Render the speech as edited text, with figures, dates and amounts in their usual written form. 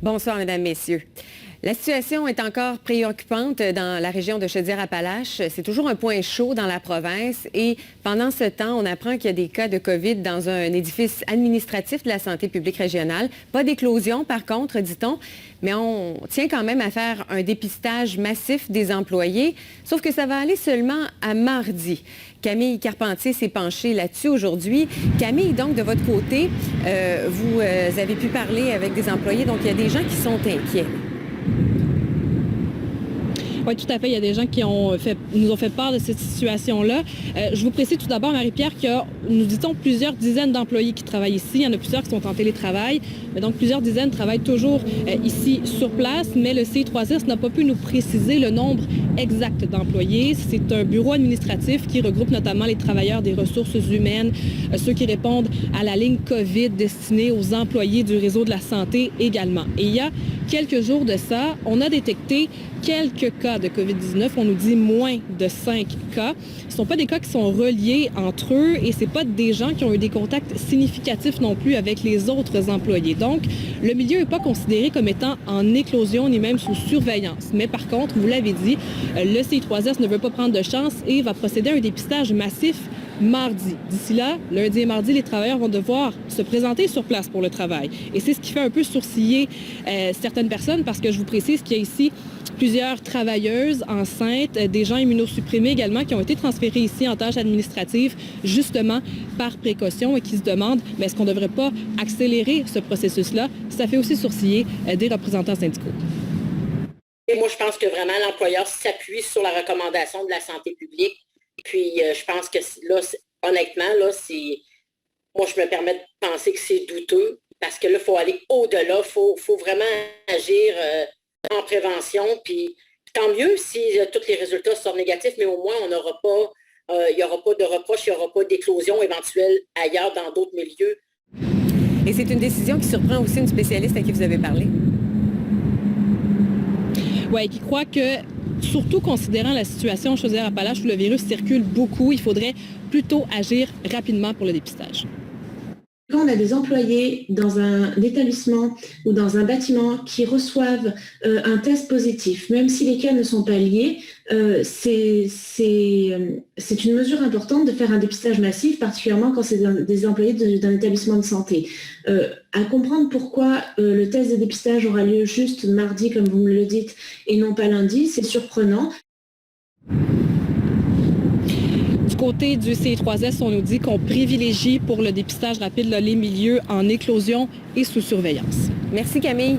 Bonsoir, mesdames, messieurs. La situation est encore préoccupante dans la région de Chaudière-Appalaches. C'est toujours un point chaud dans la province et pendant ce temps, on apprend qu'il y a des cas de COVID dans un édifice administratif de la santé publique régionale. Pas d'éclosion, par contre, dit-on, mais on tient quand même à faire un dépistage massif des employés, sauf que ça va aller seulement à mardi. Camille Carpentier s'est penchée là-dessus aujourd'hui. Camille, donc, de votre côté, vous avez pu parler avec des employés, donc il y a des gens qui sont inquiets. Oui, tout à fait. Il y a des gens qui nous ont fait part de cette situation-là. Je vous précise tout d'abord, Marie-Pierre, qu'il y a, nous dit-on, plusieurs dizaines d'employés qui travaillent ici. Il y en a plusieurs qui sont en télétravail. Mais donc, plusieurs dizaines travaillent toujours ici sur place. Mais le CI3S n'a pas pu nous préciser le nombre exact d'employés. C'est un bureau administratif qui regroupe notamment les travailleurs des ressources humaines, ceux qui répondent à la ligne COVID destinée aux employés du réseau de la santé également. Et il y a quelques jours de ça, on a détecté quelques cas de COVID-19. On nous dit moins de 5 cas. Ce ne sont pas des cas qui sont reliés entre eux et ce n'est pas des gens qui ont eu des contacts significatifs non plus avec les autres employés. Donc, le milieu n'est pas considéré comme étant en éclosion ni même sous surveillance. Mais par contre, vous l'avez dit, le CI3S ne veut pas prendre de chance et va procéder à un dépistage massif mardi. D'ici là, lundi et mardi, les travailleurs vont devoir se présenter sur place pour le travail. Et c'est ce qui fait un peu sourciller certaines personnes parce que je vous précise qu'il y a ici plusieurs travailleuses enceintes, des gens immunosupprimés également qui ont été transférés ici en tâches administratives justement par précaution et qui se demandent mais est-ce qu'on ne devrait pas accélérer ce processus-là? Ça fait aussi sourciller des représentants syndicaux. Et moi, je pense que vraiment l'employeur s'appuie sur la recommandation de la santé publique. Puis, je pense que là, honnêtement, là, moi, je me permets de penser que c'est douteux parce que là, il faut aller au-delà. Il faut vraiment agir en prévention. Puis, tant mieux si tous les résultats sortent négatifs, mais au moins, il n'y aura pas de reproches, il n'y aura pas d'éclosion éventuelle ailleurs dans d'autres milieux. Et c'est une décision qui surprend aussi une spécialiste à qui vous avez parlé. Oui, qui croit que, surtout considérant la situation en Chaudière-Appalaches où le virus circule beaucoup, il faudrait plutôt agir rapidement pour le dépistage. Quand on a des employés dans un établissement ou dans un bâtiment qui reçoivent un test positif, même si les cas ne sont pas liés, c'est une mesure importante de faire un dépistage massif, particulièrement quand c'est des employés d'un établissement de santé. À comprendre pourquoi le test de dépistage aura lieu juste mardi, comme vous me le dites, et non pas lundi, c'est surprenant. Du côté du CI3S, on nous dit qu'on privilégie pour le dépistage rapide les milieux en éclosion et sous surveillance. Merci Camille.